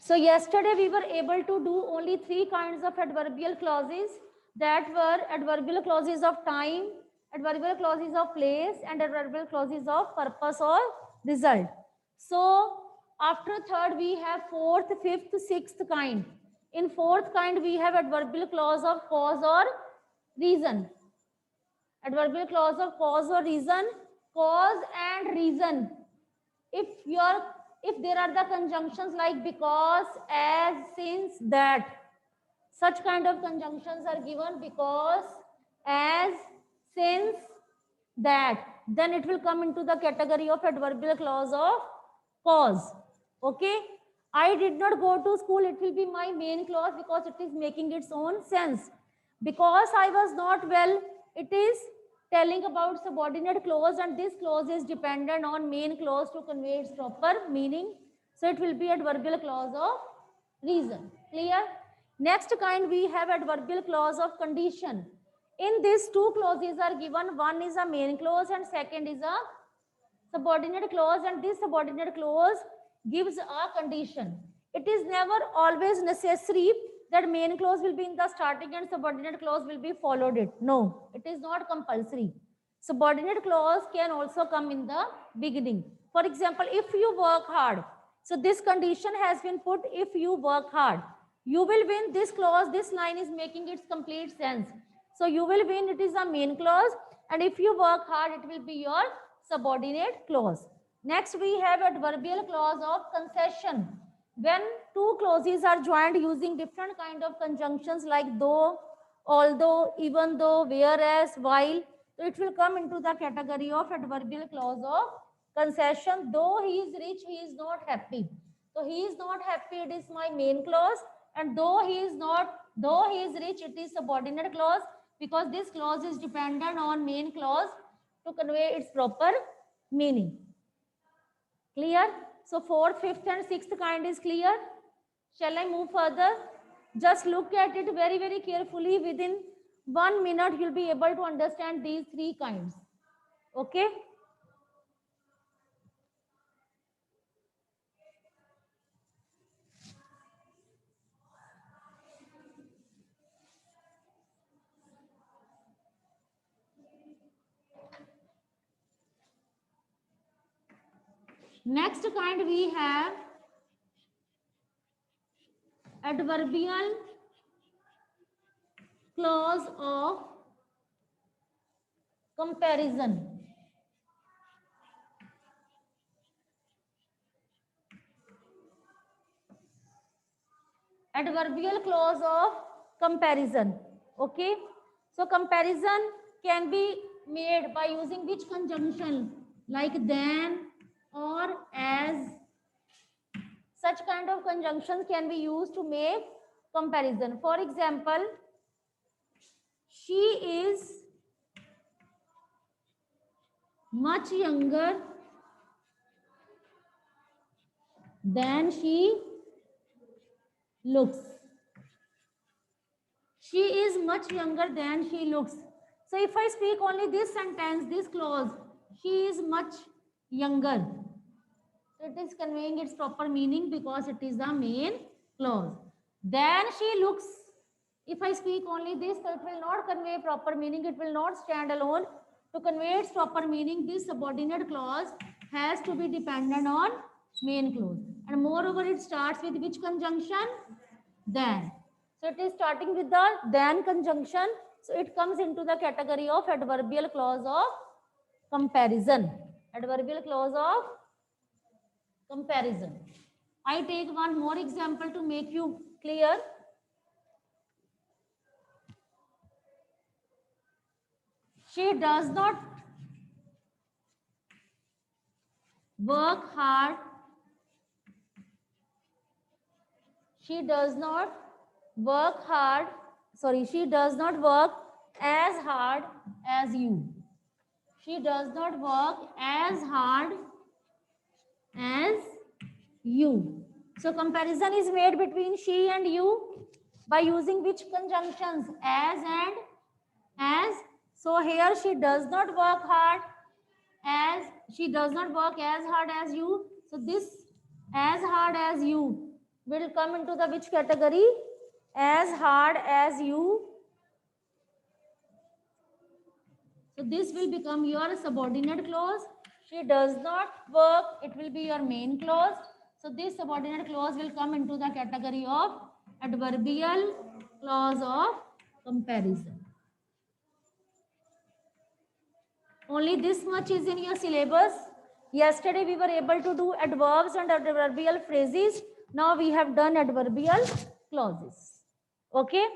So yesterday we were able to do only 3 kinds of adverbial clauses, that were adverbial clauses of time, adverbial clauses of place, and adverbial clauses of purpose or result. So after third we have fourth, fifth, sixth kind. In fourth kind we have adverbial clause of cause or reason. Adverbial clause of cause or reason. Cause and reason. If there are the conjunctions like because, as, since, that, such kind of conjunctions are given, because, as, since, that, then it will come into the category of adverbial clause of cause. Okay, I did not go to school, it will be my main clause because it is making its own sense. Because I was not well, it is telling about subordinate clause, and this clause is dependent on main clause to convey its proper meaning. So it will be adverbial clause of reason. Clear? Next kind we have adverbial clause of condition. In this, two clauses are given. One is a main clause and second is a subordinate clause, and this subordinate clause gives a condition. It is never always necessary that main clause will be in the starting and subordinate clause will be followed it. No, it is not compulsory. Subordinate clause can also come in the beginning. For example, if you work hard, so this condition has been put, if you work hard, you will win. This clause, this line is making its complete sense. So you will win, it is a main clause, and if you work hard, it will be your subordinate clause. Next, we have adverbial clause of concession. When two clauses are joined using different kind of conjunctions like though, although, even though, whereas, while, so it will come into the category of adverbial clause of concession. Though he is rich, he is not happy. So he is not happy, it is my main clause, and though he is rich, it is subordinate clause, because this clause is dependent on main clause to convey its proper meaning. Clear? So fourth, fifth and sixth kind is clear. Shall I move further? Just look at it very, very carefully. Within 1 minute, you'll be able to understand these three kinds. Okay? Next kind we have adverbial clause of comparison. Adverbial clause of comparison. Okay, so comparison can be made by using which conjunction, like than or as. Such kind of conjunctions can be used to make comparison. For example, she is much younger than she looks. She is much younger than she looks. So if I speak only this sentence, this clause, she is much younger, it is conveying its proper meaning because it is the main clause. Then she looks, if I speak only this, so it will not convey proper meaning, it will not stand alone. To convey its proper meaning, this subordinate clause has to be dependent on main clause, and moreover it starts with which conjunction? Than. So it is starting with the than conjunction, so it comes into the category of adverbial clause of comparison. Adverbial clause of comparison. I take one more example to make you clear. She does not work hard. She does not work hard. Sorry, she does not work as hard as you. She does not work as hard as you. So comparison is made between she and you by using which conjunctions? As and as. So here she does not work hard as, she does not work as hard as you. So this as hard as you will come into the which category? As hard as you. So this will become your subordinate clause. She does not work, it will be your main clause. So this subordinate clause will come into the category of adverbial clause of comparison. Only this much is in your syllabus. Yesterday we were able to do adverbs and adverbial phrases. Now we have done adverbial clauses. Okay.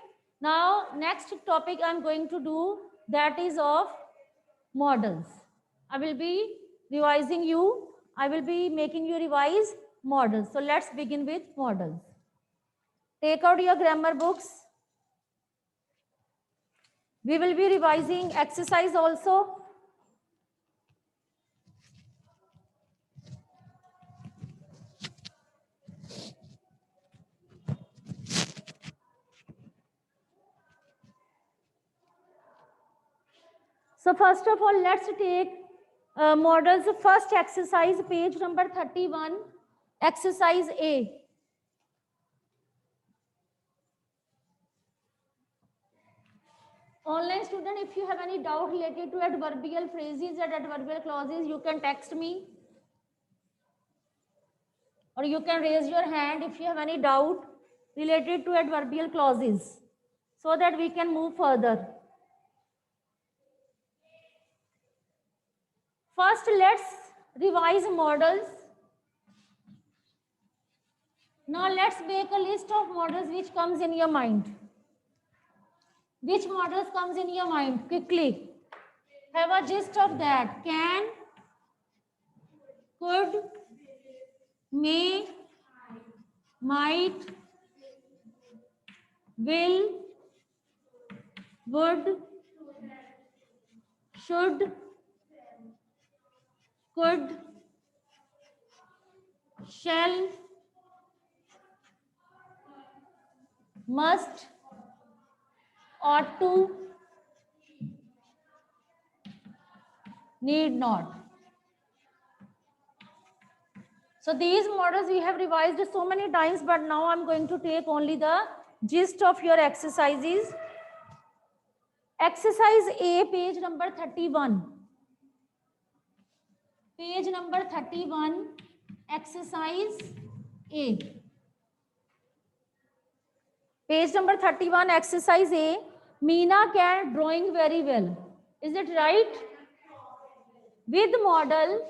Now next topic I am going to do, that is of models. I will be revising you. I will be making you revise models. So let's begin with models. Take out your grammar books. We will be revising exercise also. So first of all, let's take models. First exercise, page number 31, exercise A. Online student, if you have any doubt related to adverbial phrases and adverbial clauses, you can text me. Or you can raise your hand if you have any doubt related to adverbial clauses, so that we can move further. First, let's revise models. Now let's make a list of models which comes in your mind. Which models comes in your mind? Quickly. Have a gist of that. Can, could, may, might, will, would, should, could, shall, must, ought to, need not. So these models we have revised so many times, but now I'm going to take only the gist of your exercises. Exercise A, page number 31. Page number 31, exercise A. Page number 31, exercise A. Meena can drawing very well. Is it right? With model,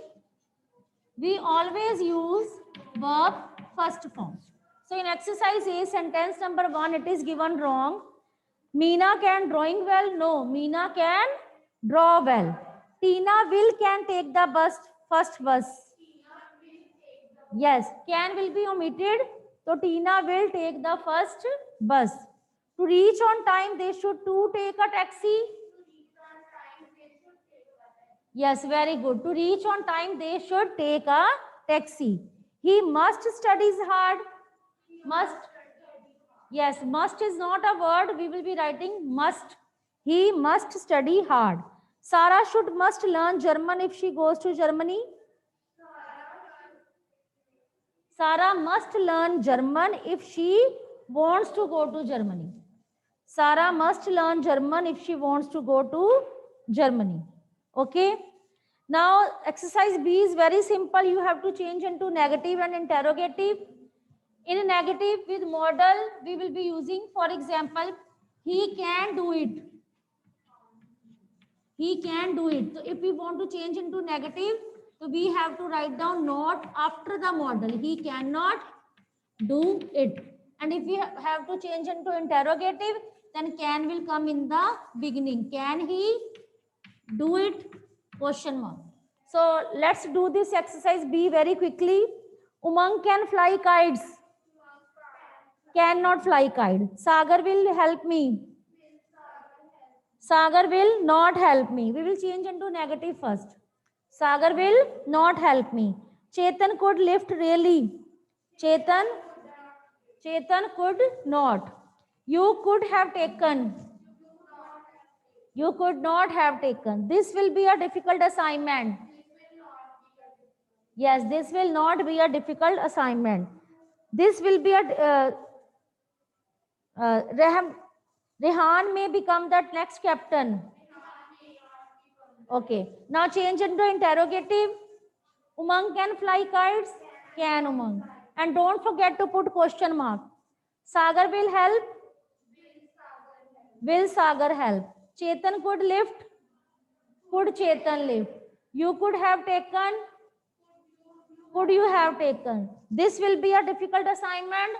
we always use verb first form. So in exercise A, sentence number 1, it is given wrong. Meena can drawing well. No, Meena can draw well. Tina will can take the bus, first bus. Yes, can will be omitted. So Tina will take the first bus. To reach on time, they should to take a taxi. Yes, very good. To reach on time, they should take a taxi. He must studies hard. Must. Yes, must is not a word. We will be writing must. He must study hard. Sarah must learn German if she goes to Germany. Sarah must learn German if she wants to go to Germany. Sarah must learn German if she wants to go to Germany. Okay. Now exercise B is very simple. You have to change into negative and interrogative. In negative with model, we will be using, for example, he can do it. He can do it. So if we want to change into negative, so we have to write down not after the model. He cannot do it. And if we have to change into interrogative, then can will come in the beginning. Can he do it? Question mark. So let's do this exercise B very quickly. Umang can fly kites. Cannot fly kite. Sagar will help me. Sagar will not help me. We will change into negative first. Sagar will not help me. Chetan could lift really. Chetan could not. You could have taken. You could not have taken. This will be a difficult assignment. Yes, this will not be a difficult assignment. This will be a Rehan may become the next captain. Okay. Now change into interrogative. Umang can fly kites? Can Umang. And don't forget to put question mark. Sagar will help? Will Sagar help? Chetan could lift? Could Chetan lift? You could have taken? Could you have taken? This will be a difficult assignment.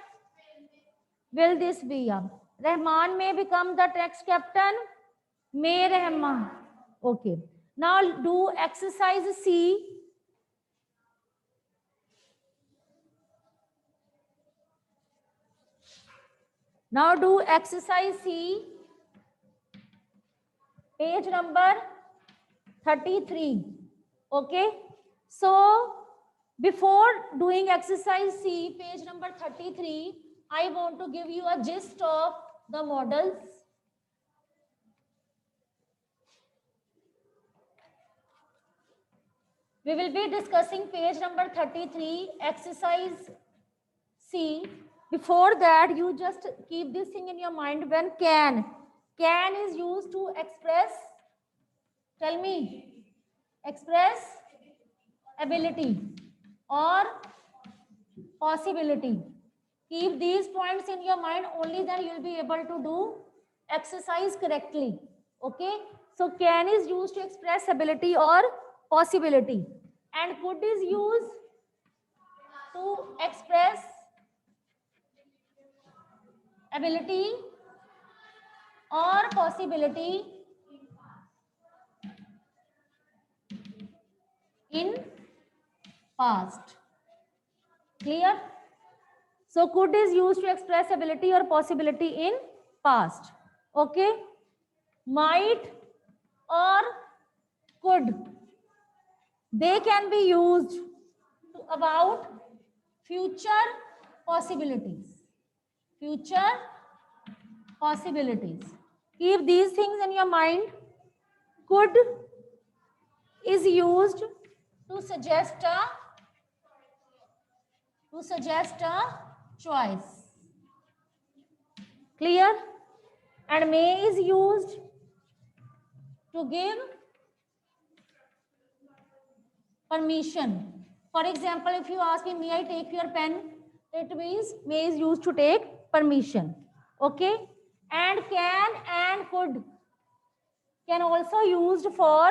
Will this be a? Rahman may become the next captain? May Rahman. Okay. Now do exercise C. Now do exercise C. Page number 33. Okay. So before doing exercise C, page number 33, I want to give you a gist of the models. We will be discussing page number 33, exercise C. Before that, you just keep this thing in your mind when can. Can is used to express, tell me, express ability or possibility. Keep these points in your mind, only then you will be able to do exercise correctly. Okay. So can is used to express ability or possibility, and could is used to express ability or possibility in past. Clear? So could is used to express ability or possibility in past. Okay. Might or could, they can be used to about future possibilities. Future possibilities. Keep these things in your mind. Could is used to suggest a choice. Clear? And may is used to give permission. For example, if you ask me, may I take your pen? It means may is used to take permission. Okay? And can and could can also used for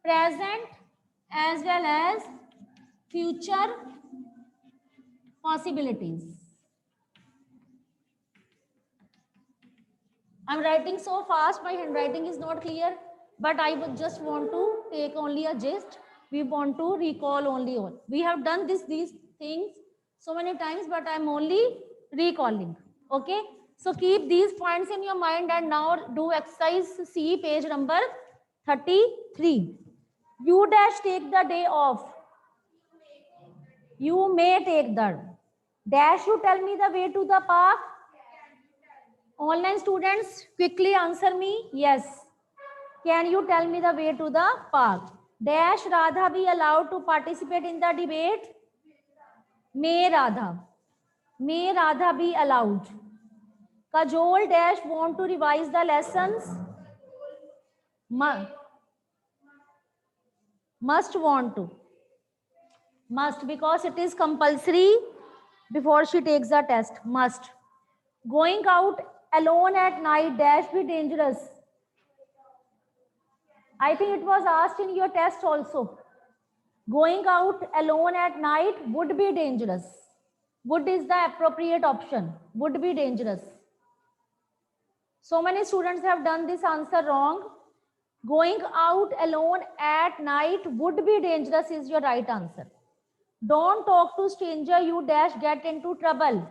present as well as future possibilities. I'm writing so fast, my handwriting is not clear, but I would just want to take only a gist. We want to recall only all. We have done these things so many times, but I'm only recalling. Okay. So keep these points in your mind and now do exercise C, page number 33. You dash take the day off. You may take the dash. You tell me the way to the park. Online students, quickly answer me. Yes. Can you tell me the way to the park? Dash Radha be allowed to participate in the debate? May Radha. May Radha be allowed. Kajol dash want to revise the lessons? Must want to. Must, because it is compulsory before she takes the test. Must. Going out alone at night dash be dangerous? I think it was asked in your test also. Going out alone at night would be dangerous. Would is the appropriate option. Would be dangerous. So many students have done this answer wrong. Going out alone at night would be dangerous is your right answer. Don't talk to stranger, you dash get into trouble.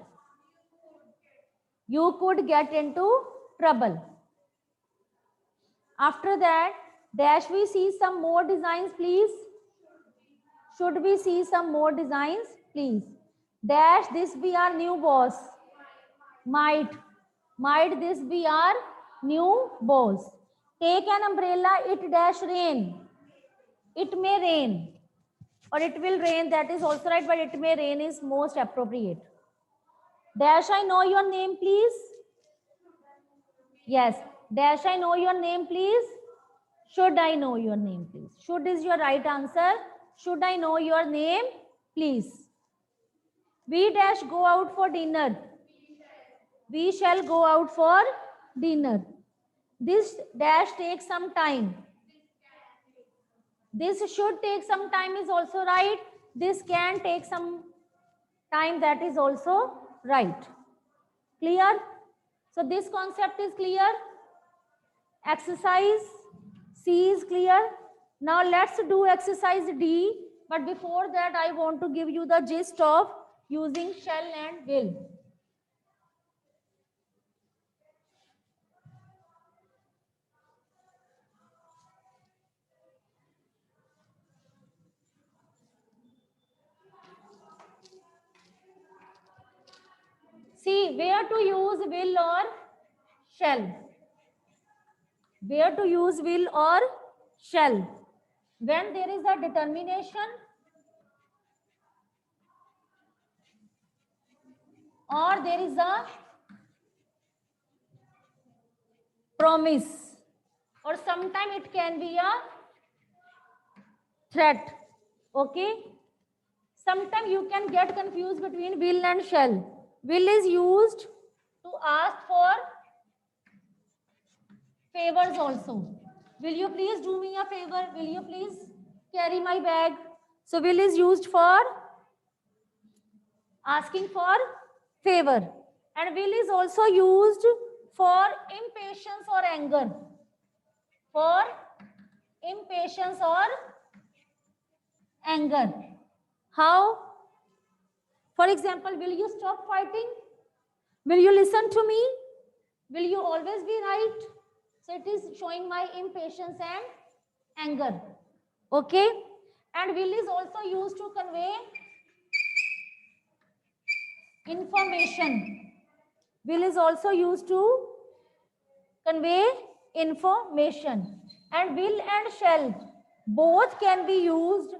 You could get into trouble. After that, dash we see some more designs, please? Should we see some more designs, please? Dash this be our new boss? Might this be our new boss? Take an umbrella, it dash rain. It may rain. or it will rain, that is also right, but it may rain is most appropriate. Dash, I know your name, please. Yes. Dash, I know your name, please. Should I know your name, please? Should is your right answer. Should I know your name, please? We dash go out for dinner. We shall go out for dinner. This dash takes some time. This should take some time is also right. This can take some time, that is also right. Clear? So this concept is clear. Exercise C is clear. Now let's do exercise D. But before that, I want to give you the gist of using shall and will. See, where to use will or shall? Where to use will or shall? When there is a determination or there is a promise, or sometimes it can be a threat. Okay? Sometimes you can get confused between will and shall. Will is used to ask for favors also. Will you please do me a favor? Will you please carry my bag? So will is used for asking for favor. And will is also used for impatience or anger. For impatience or anger. How? For example, will you stop fighting? Will you listen to me? Will you always be right? So it is showing my impatience and anger. Okay? And will is also used to convey information. Will is also used to convey information. And will and shall both can be used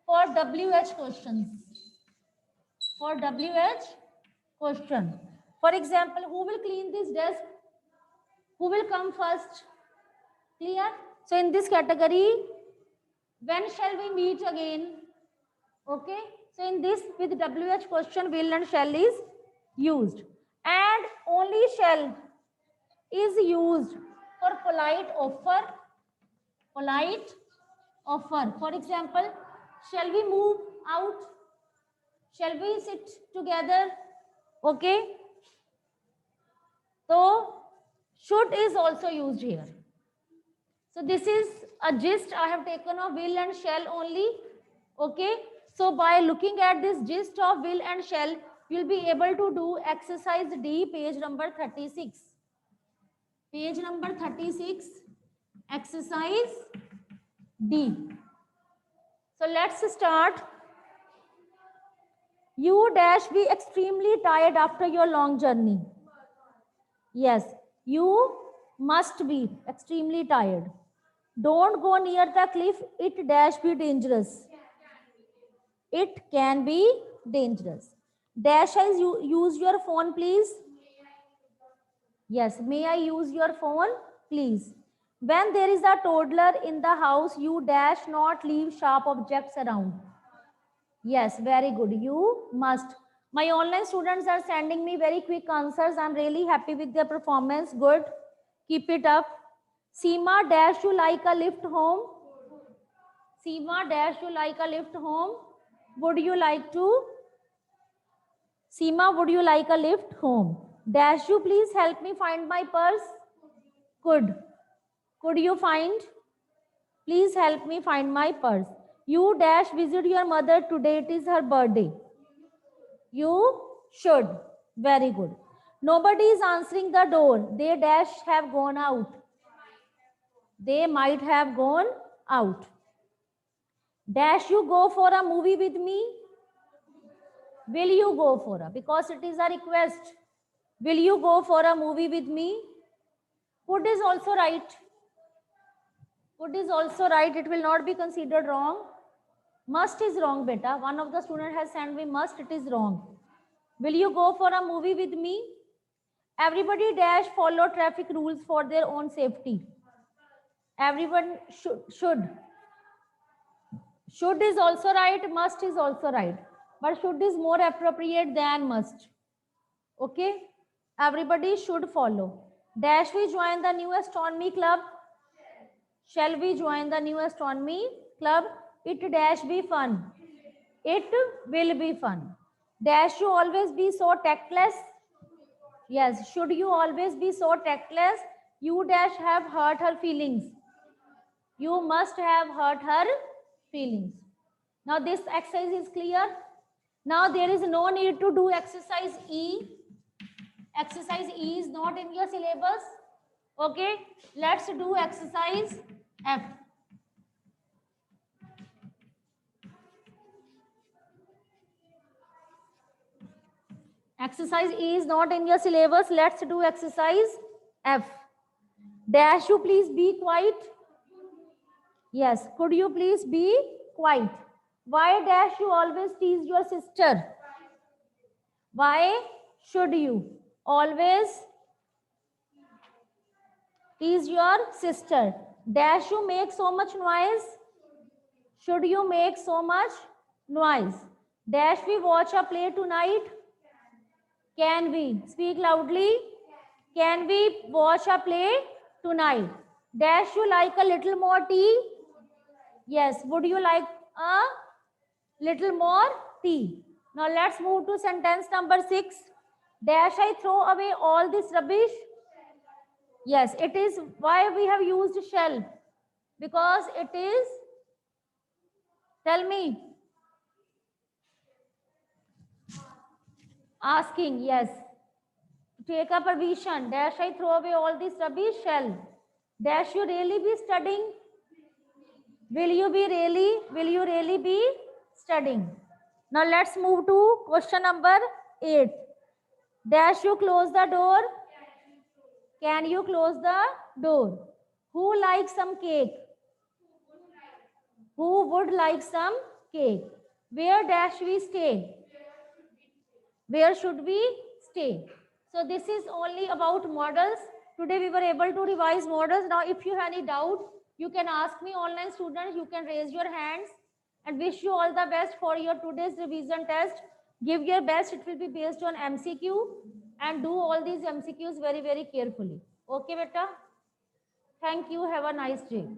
for WH questions. For WH question. For example, who will clean this desk? Who will come first? Clear? So in this category, when shall we meet again? Okay. So in this, with WH question, will and shall is used. And only shall is used for polite offer. Polite offer. For example, shall we move out? Shall we sit together? Okay. So should is also used here. So this is a gist I have taken of will and shall only. Okay. So by looking at this gist of will and shall, you'll be able to do exercise D, page number 36. Page number 36, exercise D. So let's start. You dash be extremely tired after your long journey. Yes, you must be extremely tired. Don't go near the cliff, it dash be dangerous. It can be dangerous. Dash has use your phone, please. Yes, may I use your phone, please? When there is a toddler in the house, you dash not leave sharp objects around. Yes, very good. You must. My online students are sending me very quick answers. I'm really happy with their performance. Good. Keep it up. Seema dash you like a lift home. Seema dash you like a lift home. Would you like to? Seema, would you like a lift home? Dash you please help me find my purse. Could you find? Please help me find my purse. You dash visit your mother today. It is her birthday. You should. Very good. Nobody is answering the door. They dash have gone out. They might have gone out. Dash you go for a movie with me? Will you go for a? Because it is a request. Will you go for a movie with me? Could is also right. Could is also right. It will not be considered wrong. Must is wrong, beta. One of the student has sent me must. It is wrong. Will you go for a movie with me? Everybody dash follow traffic rules for their own safety. Everyone should. Should is also right. Must is also right. But should is more appropriate than must. Okay. Everybody should follow. Dash we join the new astronomy club? Shall we join the new astronomy club? It dash be fun. It will be fun. Dash you always be so tactless? Yes. Should you always be so tactless? You dash have hurt her feelings. You must have hurt her feelings. Now this exercise is clear. Now there is no need to do exercise E. Exercise E is not in your syllabus. Okay. Let's do exercise F. Exercise E is not in your syllabus. Let's do exercise F. Dash you please be quiet. Yes. Could you please be quiet? Why dash you always tease your sister? Why should you always tease your sister? Dash you make so much noise? Should you make so much noise? Dash we watch a play tonight? Can we? Speak loudly. Can we watch a play tonight? Dash you like a little more tea? Yes. Would you like a little more tea? Now let's move to sentence number 6. Dash I throw away all this rubbish? Yes, it is. Why we have used shall? Because it is, tell me, asking. Yes. Take a permission. Dash I throw away all this rubbish? Shall. Dash you really be studying? Will you really be studying? Now let's move to question number 8. Dash you close the door? Can you close the door? Who likes some cake? Who would like some cake? Where dash we stay? Where should we stay? So this is only about models. Today we were able to revise models. Now if you have any doubt, you can ask me. Online students, you can raise your hands, and wish you all the best for your today's revision test. Give your best. It will be based on MCQ, and do all these MCQs very, very carefully. Okay, beta? Thank you. Have a nice day.